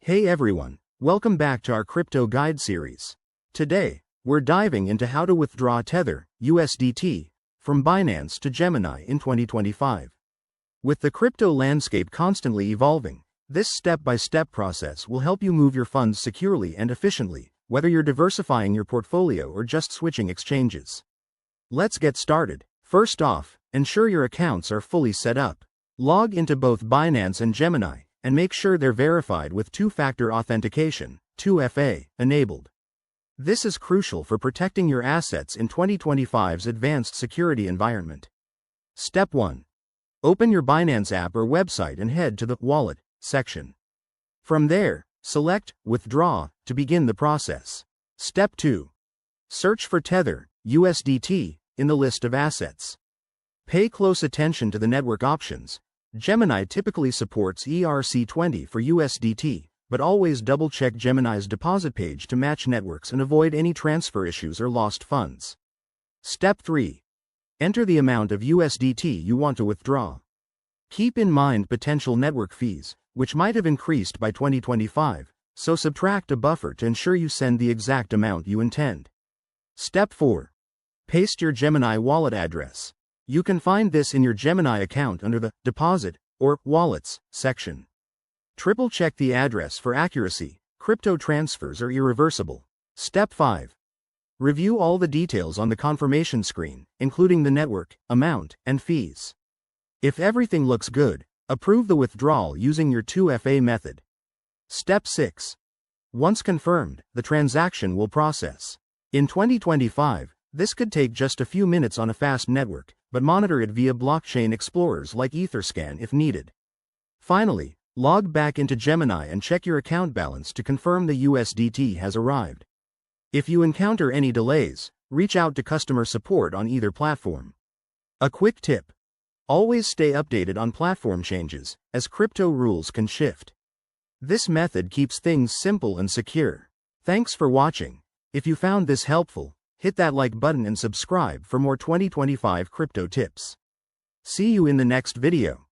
Hey everyone, welcome back to our crypto guide series. Today, we're diving into how to withdraw Tether, USDT, from Binance to Gemini in 2025. With the crypto landscape constantly evolving, this step-by-step process will help you move your funds securely and efficiently, whether you're diversifying your portfolio or just switching exchanges. Let's get started. First off, ensure your accounts are fully set up. Log into both Binance and Gemini, and make sure they're verified with two-factor authentication, 2FA, enabled. This is crucial for protecting your assets in 2025's advanced security environment. Step 1. Open your Binance app or website and head to the Wallet section. From there, select Withdraw to begin the process. Step 2. Search for Tether, USDT, in the list of assets. Pay close attention to the network options. Gemini typically supports ERC20 for USDT, but always double-check Gemini's deposit page to match networks and avoid any transfer issues or lost funds. Step 3. Enter the amount of USDT you want to withdraw. Keep in mind potential network fees, which might have increased by 2025, so subtract a buffer to ensure you send the exact amount you intend. Step 4. Paste your Gemini wallet address. You can find this in your Gemini account under the Deposit or Wallets section. Triple-check the address for accuracy. Crypto transfers are irreversible. Step 5. Review all the details on the confirmation screen, including the network, amount, and fees. If everything looks good, approve the withdrawal using your 2FA method. Step 6. Once confirmed, the transaction will process. In 2025, this could take just a few minutes on a fast network, but monitor it via blockchain explorers like Etherscan if needed. Finally, log back into Gemini and check your account balance to confirm the USDT has arrived. If you encounter any delays, reach out to customer support on either platform. A quick tip: always stay updated on platform changes, as crypto rules can shift. This method keeps things simple and secure. Thanks for watching. If you found this helpful, hit that like button and subscribe for more 2025 crypto tips. See you in the next video.